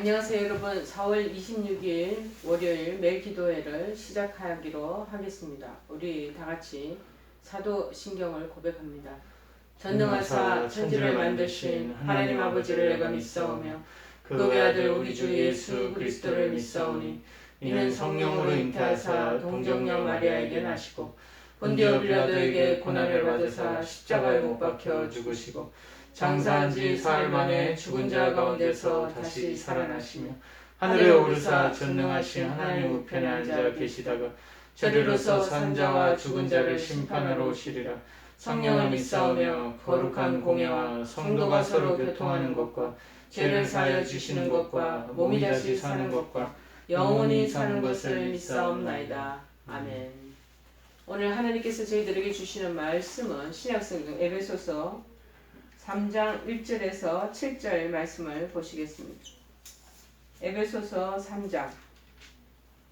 안녕하세요 여러분. 4월 26일 월요일 매일 기도회를 시작하기로 하겠습니다. 우리 다같이 사도신경을 고백합니다. 전능하사 천지를 만드신 하나님 아버지를 내가 믿사오며 그 외아들 우리 주 예수 그리스도를 믿사오니 이는 성령으로 잉태하사 동정녀 마리아에게 나시고 본디오 빌라도에게 고난을 받으사 십자가에 못 박혀 죽으시고 장사한 지 사흘 만에 죽은 자 가운데서 다시 살아나시며 하늘에 오르사 전능하신 하나님 우편에 앉아 계시다가 저리로서 산 자와 죽은 자를 심판하러 오시리라. 성령을 믿사오며 거룩한 공예와 성도가 서로 교통하는 것과 죄를 사하여 주시는 것과 몸이 다시 사는 것과 영원히 사는 것을 믿사옵나이다. 아멘. 오늘 하나님께서 저희들에게 주시는 말씀은 신약성경 에베소서 3장 1절에서 7절 말씀을 보시겠습니다. 에베소서 3장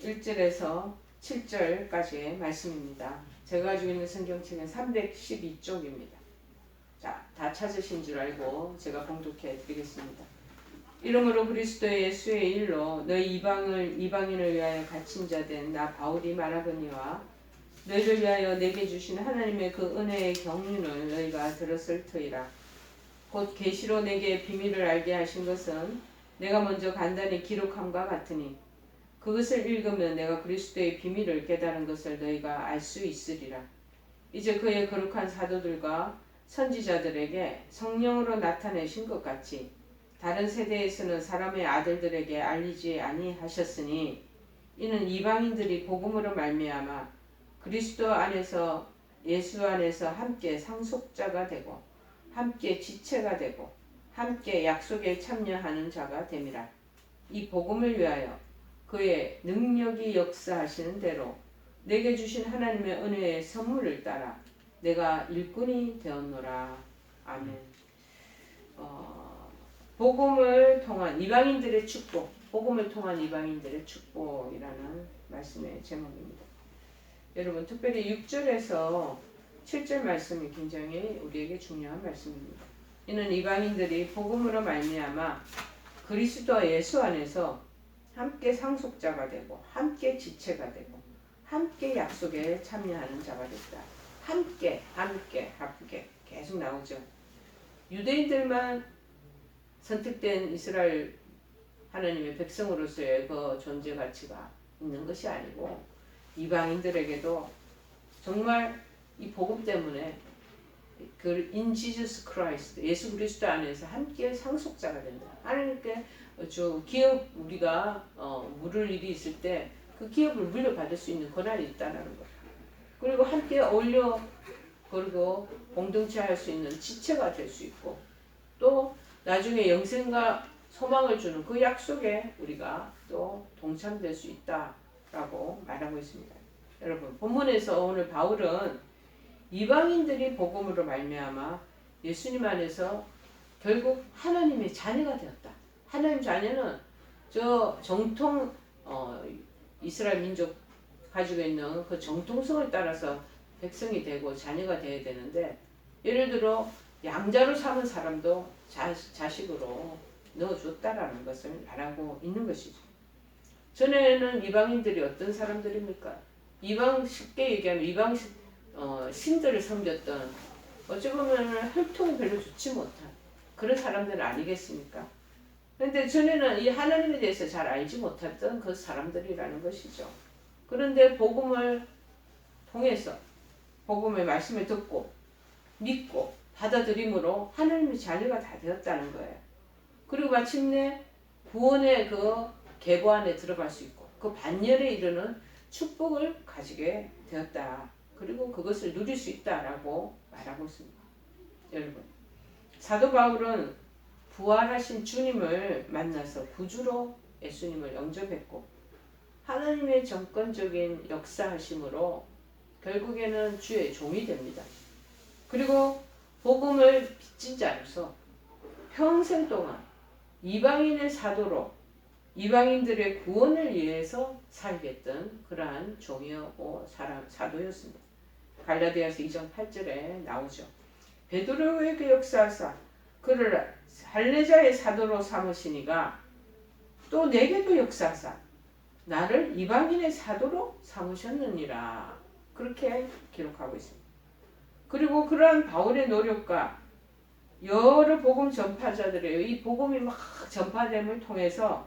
1절에서 7절까지의 말씀입니다. 제가 가지고 있는 성경책은 312쪽입니다. 자, 다 찾으신 줄 알고 제가 봉독해 드리겠습니다. 이러므로 그리스도 예수의 일로 너희 이방인을 위하여 갇힌 자 된 나 바울이 말하거니와 너희를 위하여 내게 주신 하나님의 그 은혜의 경륜을 너희가 들었을 터이라. 곧 계시로 내게 비밀을 알게 하신 것은 내가 먼저 간단히 기록함과 같으니 그것을 읽으면 내가 그리스도의 비밀을 깨달은 것을 너희가 알 수 있으리라. 이제 그의 거룩한 사도들과 선지자들에게 성령으로 나타내신 것 같이 다른 세대에서는 사람의 아들들에게 알리지 아니하셨으니 이는 이방인들이 복음으로 말미암아 그리스도 안에서 예수 안에서 함께 상속자가 되고 함께 지체가 되고 함께 약속에 참여하는 자가 됨이라. 이 복음을 위하여 그의 능력이 역사하시는 대로 내게 주신 하나님의 은혜의 선물을 따라 내가 일꾼이 되었노라. 아멘. 복음을 통한 이방인들의 축복, 복음을 통한 이방인들의 축복이라는 말씀의 제목입니다. 여러분 특별히 6절에서 7절 말씀이 굉장히 우리에게 중요한 말씀입니다. 이는 이방인들이 복음으로 말미암아 그리스도 예수 안에서 함께 상속자가 되고 함께 지체가 되고 함께 약속에 참여하는 자가 됐다. 함께 계속 나오죠. 유대인들만 선택된 이스라엘 하나님의 백성으로서의 그 존재 가치가 있는 것이 아니고 이방인들에게도 정말 이 복음 때문에 그 in Jesus Christ 예수 그리스도 안에서 함께 상속자가 된다. 하나님께 기업 우리가 물을 일이 있을 때 그 기업을 물려받을 수 있는 권한이 있다는 것. 그리고 함께 어울려 그리고 공동체 할 수 있는 지체가 될 수 있고 또 나중에 영생과 소망을 주는 그 약속에 우리가 또 동참될 수 있다라고 말하고 있습니다. 여러분 본문에서 오늘 바울은 이방인들이 복음으로 말미암아 예수님 안에서 결국 하나님의 자녀가 되었다. 하나님 자녀는 저 정통 이스라엘 민족 가지고 있는 그 정통성을 따라서 백성이 되고 자녀가 되어야 되는데 예를 들어 양자로 삼은 사람도 자식으로 넣어줬다라는 것을 말하고 있는 것이죠. 전에는 이방인들이 어떤 사람들입니까? 쉽게 얘기하면 이방 신들을 섬겼던 어찌 보면 혈통이 별로 좋지 못한 그런 사람들은 아니겠습니까? 그런데 전에는 이 하나님에 대해서 잘 알지 못했던 그 사람들이라는 것이죠. 그런데 복음을 통해서 복음의 말씀을 듣고 믿고 받아들임으로 하나님의 자녀가 다 되었다는 거예요. 그리고 마침내 구원의 그 계보 안에 들어갈 수 있고 그 반열에 이르는 축복을 가지게 되었다. 그리고 그것을 누릴 수 있다라고 말하고 있습니다. 여러분, 사도 바울은 부활하신 주님을 만나서 구주로 예수님을 영접했고 하나님의 정권적인 역사하심으로 결국에는 주의 종이 됩니다. 그리고 복음을 빚진 자로서 평생 동안 이방인의 사도로 이방인들의 구원을 위해서 살겠던 그러한 종이었고 사도였습니다. 갈라디아서 2장 8절에 나오죠. 베드로에게 역사하사 그를 할례자의 사도로 삼으시니가 또 내게도 역사하사 나를 이방인의 사도로 삼으셨느니라. 그렇게 기록하고 있습니다. 그리고 그러한 바울의 노력과 여러 복음 전파자들의 이 복음이 막 전파됨을 통해서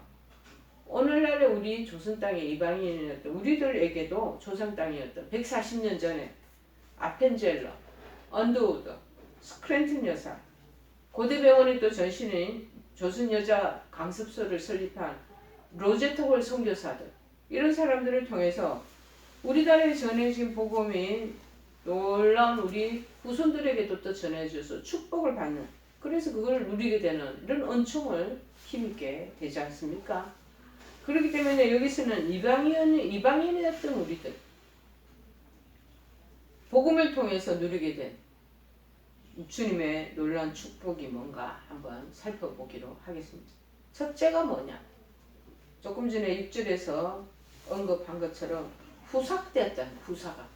오늘날의 우리 조선 땅의 이방인이었던 우리들에게도 조상 땅이었던 140년 전에 아펜젤러, 언더우드, 스크랜튼 여사, 고대병원의 또 전신인 조선 여자 강습소를 설립한 로제터홀 선교사들, 이런 사람들을 통해서 우리나라에 전해진 복음이 놀라운 우리 후손들에게도 또 전해져서 축복을 받는, 그래서 그걸 누리게 되는 이런 은총을 힘있게 되지 않습니까? 그렇기 때문에 여기서는 이방인이었던 우리들, 복음을 통해서 누리게 된 주님의 놀라운 축복이 뭔가 한번 살펴보기로 하겠습니다. 첫째가 뭐냐? 조금 전에 6절에서 언급한 것처럼 후삭되었다. 후사가.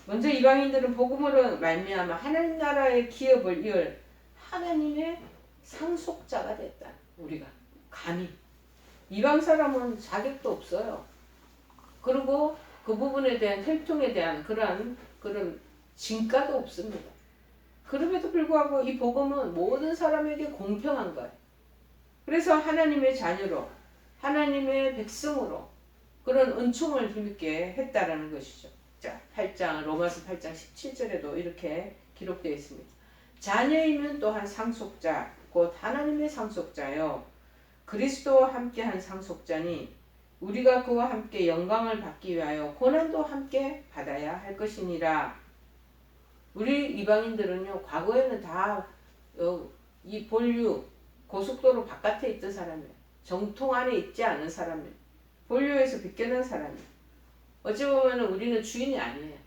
먼저 이방인들은 복음으로 말미암아 하나님 나라의 기업을 이을 하나님의 상속자가 됐다. 우리가 감히. 이방 사람은 자격도 없어요. 그리고 그 부분에 대한 혈통에 대한 그런 진가도 없습니다. 그럼에도 불구하고 이 복음은 모든 사람에게 공평한 거예요. 그래서 하나님의 자녀로, 하나님의 백성으로 그런 은총을 힘있게 했다라는 것이죠. 자, 8장 로마서 8장 17절에도 이렇게 기록되어 있습니다. 자녀이면 또한 상속자, 곧 하나님의 상속자요. 그리스도와 함께한 상속자니 우리가 그와 함께 영광을 받기 위하여 고난도 함께 받아야 할 것이니라. 우리 이방인들은요, 과거에는 다 이 본류 고속도로 바깥에 있던 사람이에요. 정통 안에 있지 않은 사람이에요. 본류에서 빗겨난 사람이에요. 어찌 보면 우리는 주인이 아니에요.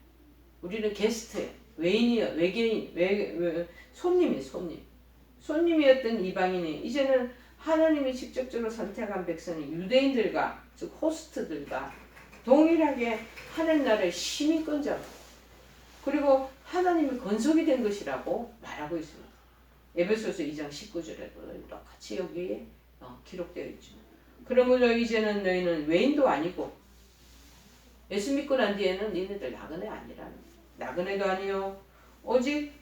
우리는 게스트예요. 외인이요, 외계인, 손님이에요. 손님이었던 이방인이 이제는 하나님이 직접적으로 선택한 백성이 유대인들과, 즉 호스트들과 동일하게 하나님 나라의 시민권자, 그리고 하나님의 건속이 된 것이라고 말하고 있습니다. 에베소서 2장 19절에도 똑같이 여기에 기록되어 있죠. 그러므로 이제는 너희는 외인도 아니고 예수 믿고 난 뒤에는 너희들 나그네 아니라는, 나그네도 아니요 오직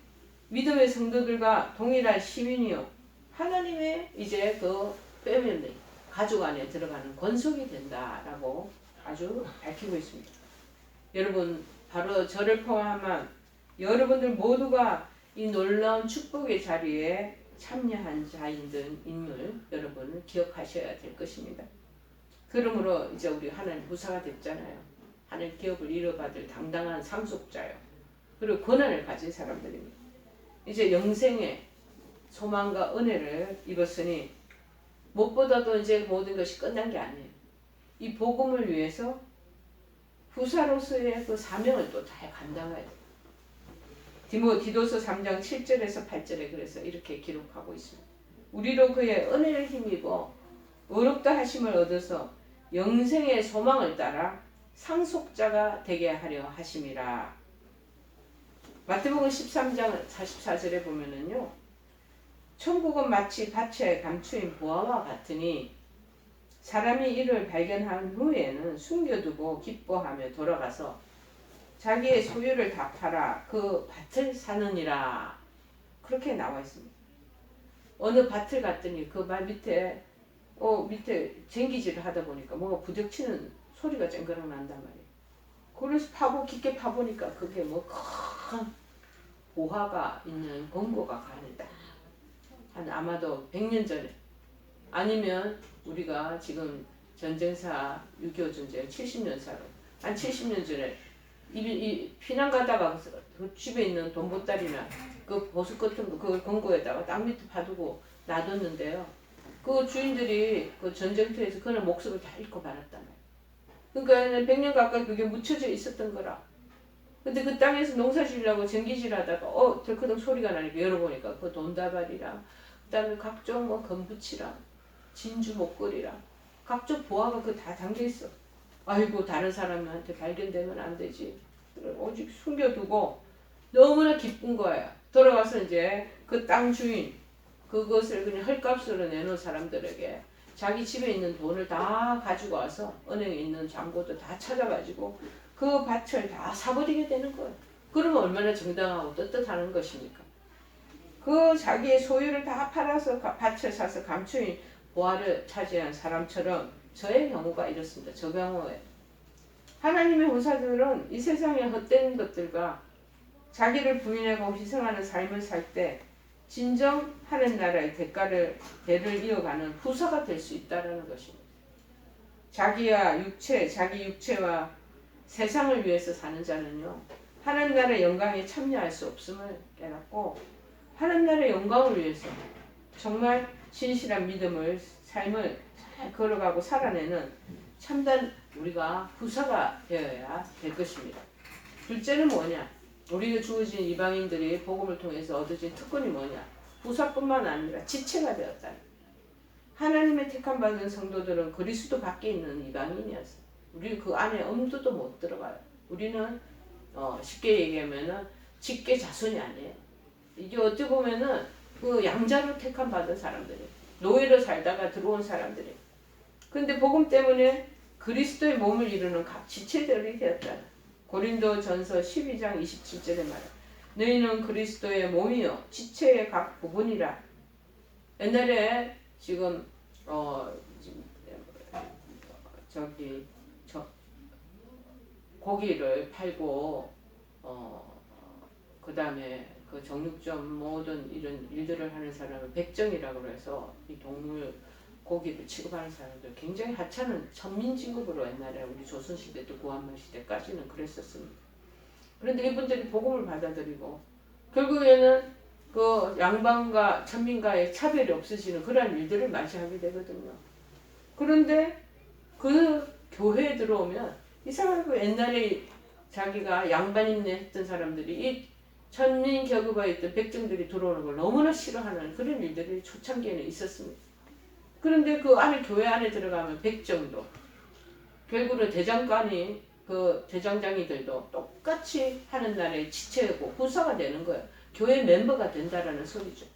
믿음의 성도들과 동일한 시민이요 하나님의 이제 그 패밀리, 가족 안에 들어가는 권속이 된다라고 아주 밝히고 있습니다. 여러분, 바로 저를 포함한 여러분들 모두가 이 놀라운 축복의 자리에 참여한 자인 인물 여러분은 기억하셔야 될 것입니다. 그러므로 이제 우리 하나님 부사가 됐잖아요. 하나님 기업을 이뤄받을 당당한 상속자요. 그리고 권한을 가진 사람들입니다. 이제 영생의 소망과 은혜를 입었으니 무엇보다도 이제 모든 것이 끝난 게 아니에요. 이 복음을 위해서 후사로서의 그 사명을 또 잘 감당해야 돼요. 디도서 3장 7절에서 8절에 그래서 이렇게 기록하고 있습니다. 우리로 그의 은혜를 힘입어 의롭다 하심을 얻어서 영생의 소망을 따라 상속자가 되게 하려 하심이라. 마태복음 13장 44절에 보면은요, 천국은 마치 밭에 감추인 보화와 같으니 사람이 이를 발견한 후에는 숨겨두고 기뻐하며 돌아가서 자기의 소유를 다 팔아 그 밭을 사느니라. 그렇게 나와 있습니다. 어느 밭을 갔더니 그 밭 밑에 쟁기질을 하다 보니까 뭔가 부딪히는 소리가 쨍그랑 난단 말이에요. 그래서 깊게 파보니까 그게 뭐 큰 보화가 있는 금고가 가는다. 한 아마도 100년 전에, 아니면 우리가 지금 전쟁사 6.25 전쟁 70년사로 한 70년 전에 이 피난 가다가 그 집에 있는 돈보따리나 그 보석 같은 거 그 금고에다가 땅 밑에 파두고 놔뒀는데요. 그 주인들이 그 전쟁터에서 그날 목숨을 다 잃고 말았단 말이에요. 그러니까 100년 가까이 그게 묻혀져 있었던 거라. 근데 그 땅에서 농사 지으려고 전기질 하다가 덜커덩 소리가 나니까 열어보니까 그 돈다발이랑 그다음에 각종 뭐 금붙이랑 진주 목걸이랑 각종 보화가 그 다 담겨 있어. 아이고, 다른 사람한테 발견되면 안 되지. 오직 숨겨두고 너무나 기쁜 거야. 돌아가서 이제 그 땅 주인, 그것을 그냥 헐값으로 내놓은 사람들에게 자기 집에 있는 돈을 다 가지고 와서 은행에 있는 잔고도 다 찾아가지고 그 밭을 다 사버리게 되는 거예요. 그러면 얼마나 정당하고 떳떳하는 것입니까? 그 자기의 소유를 다 팔아서 밭을 사서 감추인 보화를 차지한 사람처럼 저의 경우가 이렇습니다. 저 경우에 하나님의 후사들은 이 세상의 헛된 것들과 자기를 부인하고 희생하는 삶을 살 때 진정 하는 나라의 대를 이어가는 후사가 될 수 있다는 것입니다. 자기 육체와 세상을 위해서 사는 자는요, 하나님 나라의 영광에 참여할 수 없음을 깨닫고 하나님 나라의 영광을 위해서 정말 신실한 삶을 잘 걸어가고 살아내는 참된 우리가 후사가 되어야 될 것입니다. 둘째는 뭐냐? 우리가 주어진 이방인들이 복음을 통해서 얻어진 특권이 뭐냐? 후사뿐만 아니라 지체가 되었다. 하나님의 택함 받은 성도들은 그리스도 밖에 있는 이방인이었어요. 우리 그 안에 엄두도 못 들어가요. 우리는 쉽게 얘기하면은 직계 자손이 아니에요. 이게 어떻게 보면은 그 양자로 택함 받은 사람들이, 노예로 살다가 들어온 사람들이. 근데 복음 때문에 그리스도의 몸을 이루는 각 지체들이 되었다. 고린도전서 12장 27절에 말해. 너희는 그리스도의 몸이요 지체의 각 부분이라. 옛날에 지금 고기를 팔고 그 다음에 그 정육점 모든 이런 일들을 하는 사람을 백정이라고 해서 이 동물 고기를 취급하는 사람들 굉장히 하찮은 천민진급으로 옛날에 우리 조선시대 또 구한말 시대까지는 그랬었습니다. 그런데 이분들이 복음을 받아들이고 결국에는 그 양반과 천민과의 차별이 없어지는 그런 일들을 맞이하게 되거든요. 그런데 그 교회에 들어오면 이상하게 그 옛날에 자기가 양반임내 했던 사람들이 이 천민 격으가 있던 백정들이 들어오는 걸 너무나 싫어하는 그런 일들이 초창기에는 있었습니다. 그런데 그 안에 교회 안에 들어가면 백정도 결국은 대장간이 그 대장장이들도 똑같이 하는 나라의 지체고 후사가 되는 거예요. 교회 멤버가 된다라는 소리죠.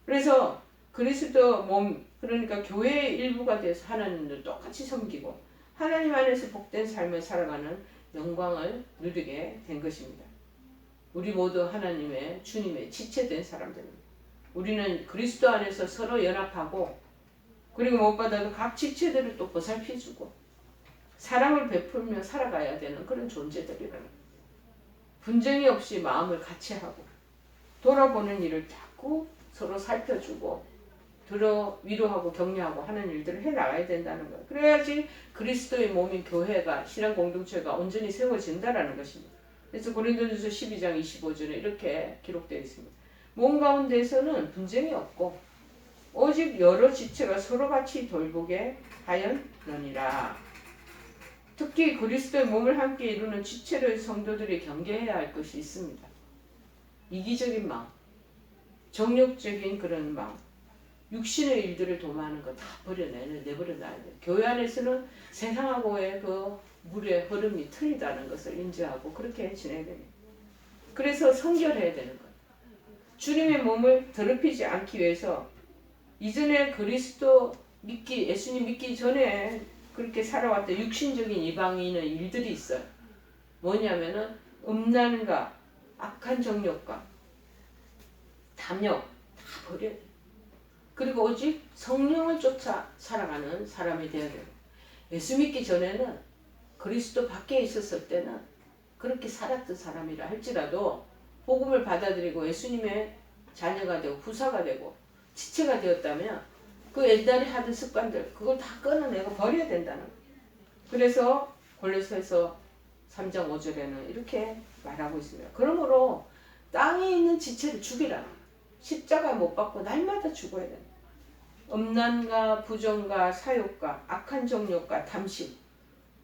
그래서 그리스도 몸 그러니까 교회의 일부가 돼서 하나님을 똑같이 섬기고 하나님 안에서 복된 삶을 살아가는 영광을 누리게 된 것입니다. 우리 모두 하나님의 주님의 지체된 사람들입니다. 우리는 그리스도 안에서 서로 연합하고 그리고 무엇보다도 각 지체들을 또 보살펴주고 사랑을 베풀며 살아가야 되는 그런 존재들이라는 분쟁이 없이 마음을 같이 하고 돌아보는 일을 자꾸 서로 살펴주고 위로하고 격려하고 하는 일들을 해나가야 된다는 거예요. 그래야지 그리스도의 몸인 교회가 신앙 공동체가 온전히 세워진다는 것입니다. 그래서 고린도전서 12장 25절에 이렇게 기록되어 있습니다. 몸 가운데에서는 분쟁이 없고 오직 여러 지체가 서로 같이 돌보게 하였느니라. 특히 그리스도의 몸을 함께 이루는 지체로의 성도들이 경계해야 할 것이 있습니다. 이기적인 마음, 정욕적인 그런 마음, 육신의 일들을 도모하는 거 다 내버려놔야 돼요. 교회 안에서는 세상하고의 그 물의 흐름이 틀리다는 것을 인지하고 그렇게 지내야 됩니다. 그래서 성결해야 되는 거예요. 주님의 몸을 더럽히지 않기 위해서 이전에 예수님 믿기 전에 그렇게 살아왔던 육신적인 이방인의 일들이 있어요. 뭐냐면은 음란과 악한 정욕과 탐욕 다 버려야 돼요. 그리고 오직 성령을 쫓아 살아가는 사람이 되어야 돼요. 예수 믿기 전에는 그리스도 밖에 있었을 때는 그렇게 살았던 사람이라 할지라도 복음을 받아들이고 예수님의 자녀가 되고 후사가 되고 지체가 되었다면 그 옛날에 하던 습관들 그걸 다 끊어내고 버려야 된다는 거예요. 그래서 골로새서 3장 5절에는 이렇게 말하고 있습니다. 그러므로 땅에 있는 지체를 죽이라. 십자가 못 박고 날마다 죽어야 된다. 음란과 부정과 사욕과 악한 정욕과 탐심.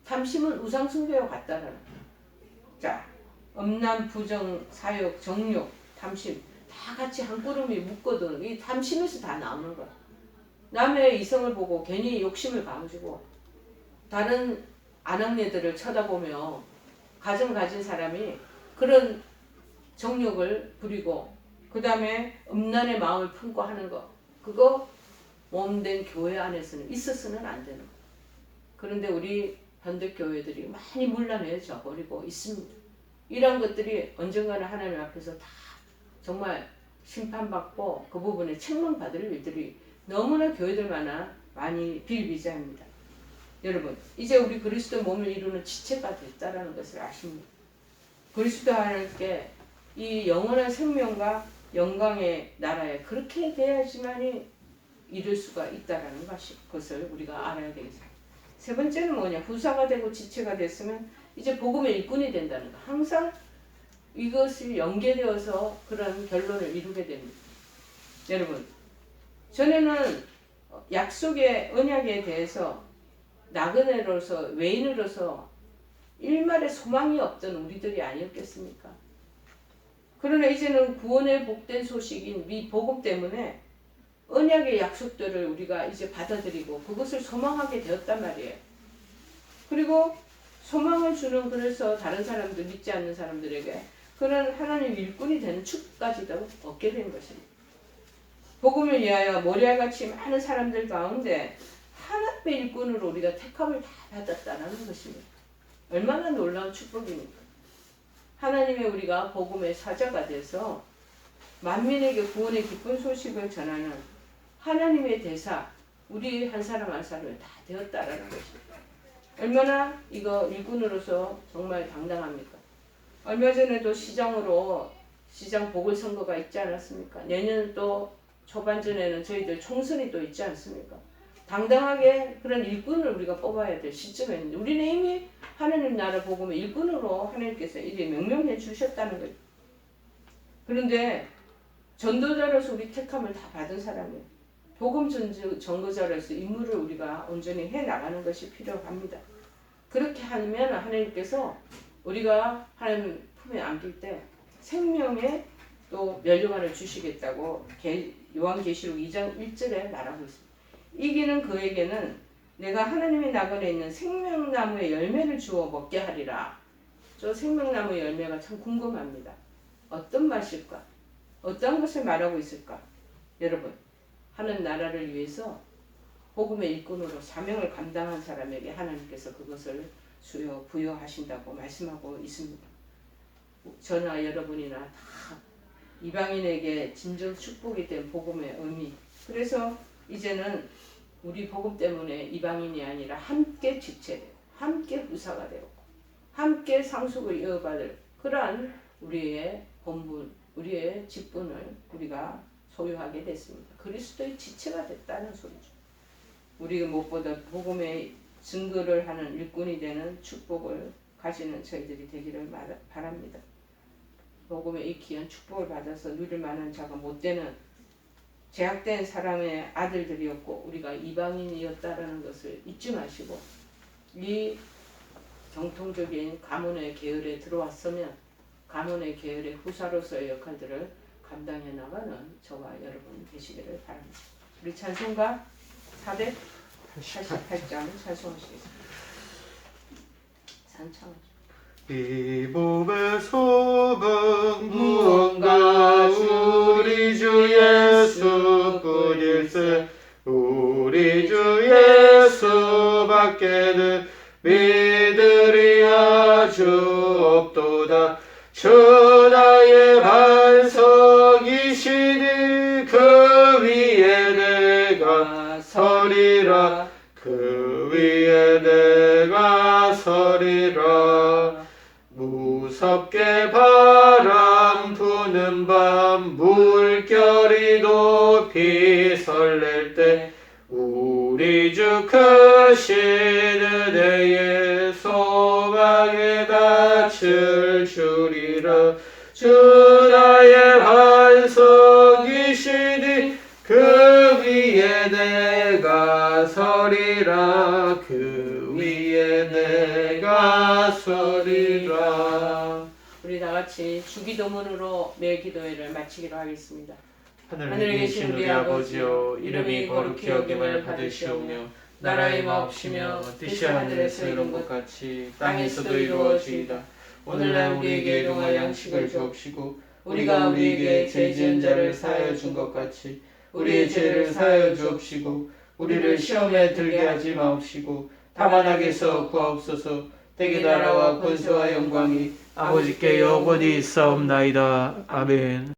탐심은 우상숭배와 같다라는 거예요. 자, 음란, 부정, 사욕, 정욕, 탐심 다 같이 한 구름이 묶거든. 이 탐심에서 다 나오는 거야. 남의 이성을 보고 괜히 욕심을 가지고 다른 아낙네들을 쳐다보며 가정 가진 사람이 그런 정욕을 부리고 그 다음에 음란의 마음을 품고 하는 거 그거 몸된 교회 안에서는 있어서는 안 되는 거예요. 그런데 우리 현대교회들이 많이 물러내져 버리고 있습니다. 이런 것들이 언젠가는 하나님 앞에서 다 정말 심판받고 그 부분에 책망받을 일들이 너무나 교회들마다 많이 비일비재합니다. 여러분, 이제 우리 그리스도 몸을 이루는 지체가 됐다라는 것을 아십니다. 그리스도 하나님께 이 영원한 생명과 영광의 나라에 그렇게 돼야지만이 이룰 수가 있다라는 것을 우리가 알아야 되겠습니다. 세 번째는 뭐냐? 후사가 되고 지체가 됐으면 이제 복음의 일꾼이 된다는 거. 항상 이것이 연계되어서 그런 결론을 이루게 됩니다. 여러분, 전에는 약속의 언약에 대해서 나그네로서 외인으로서 일말의 소망이 없던 우리들이 아니었겠습니까? 그러나 이제는 구원의 복된 소식인 이 복음 때문에 언약의 약속들을 우리가 이제 받아들이고 그것을 소망하게 되었단 말이에요. 그리고 소망을 주는, 그래서 다른 사람들, 믿지 않는 사람들에게 그런 하나님 일꾼이 되는 축까지도 얻게 된 것입니다. 복음을 위하여 모리아같이 많은 사람들 가운데 하나님의 일꾼으로 우리가 택함을 다 받았다는 것입니다. 얼마나 놀라운 축복입니까? 하나님의 우리가 복음의 사자가 돼서 만민에게 구원의 기쁜 소식을 전하는 하나님의 대사, 우리 한 사람 한 사람이 다 되었다라는 것입니다. 얼마나 이거 일꾼으로서 정말 당당합니까? 얼마 전에도 시장 보궐선거가 있지 않았습니까? 내년 또 초반전에는 저희들 총선이 또 있지 않습니까? 당당하게 그런 일꾼을 우리가 뽑아야 될 시점에 있는데 우리는 이미 하나님 나라 복음의 일꾼으로 하나님께서 이제 명령해 주셨다는 거예요. 그런데 전도자로서 우리 택함을 다 받은 사람이에요. 복음 전도자로서 임무를 우리가 온전히 해나가는 것이 필요합니다. 그렇게 하면 하나님께서 우리가 하나님 품에 안길 때 생명의 또 면류관을 주시겠다고 요한계시록 2장 1절에 말하고 있습니다. 이기는 그에게는 내가 하나님의 나그네에 있는 생명나무의 열매를 주어 먹게 하리라. 저 생명나무의 열매가 참 궁금합니다. 어떤 맛일까? 어떤 것을 말하고 있을까? 여러분, 하는 나라를 위해서 복음의 일꾼으로 사명을 감당한 사람에게 하나님께서 그것을 부여하신다고 말씀하고 있습니다. 저나 여러분이나 다 이방인에게 진정 축복이 된 복음의 의미. 그래서 이제는 우리 복음 때문에 이방인이 아니라 함께 지체되고 함께 후사가 되고 함께 상속을 이어받을 그러한 우리의 본분, 우리의 직분을 우리가 소유하게 됐습니다. 그리스도의 지체가 됐다는 소리죠. 우리가 무엇보다 복음의 증거를 하는 일꾼이 되는 축복을 가지는 저희들이 되기를 바랍니다. 복음의 이 귀한 축복을 받아서 누릴 만한 자가 못 되는 제약된 사람의 아들들이었고 우리가 이방인이었다라는 것을 잊지 마시고 이 정통적인 가문의 계열에 들어왔으면 가문의 계열의 후사로서의 역할들을 감당해 나가는 저와 여러분 되시기를 바랍니다. 우리 찬송가 488장 찬송하시겠습니다. 찬창하죠. 이 복의 소망 무언가 우리 주 예수 뿐일세. 우리 주 예수 밖에는 믿으리 아주 없도다. 주 나의 반석이시니 그 위에 내가 서리라. 그 위에 내가 서리라. 무섭게 바람 부는 밤 물결이 높이 설렐 때 우리 주 크신 은혜의 소망에 닻을 주리라. 주 나의 반석이시니 그 위에 내가 서리라. 그 위에 내가 서리라. 우리 다 같이 주기도문으로 매일 기도회를 마치기로 하겠습니다. 하늘에 계신 우리 아버지여, 이름이 거룩히 여김을 받으시오며 나라의 마옵시며 뜻이 하늘에서 이룬 것 같이 땅에서도 이루어지이다. 오늘날 우리에게 일용할 양식을 주옵시고 우리가 우리에게 죄 지은 자를 사하여 준 것 같이 우리의 죄를 사하여 주옵시고 우리를 시험에 들게 하지 마옵시고 다만 악에서 구하옵소서. 대개 나라와 권세와 영광이 아버지께 영원히 있사옵나이다. 아멘.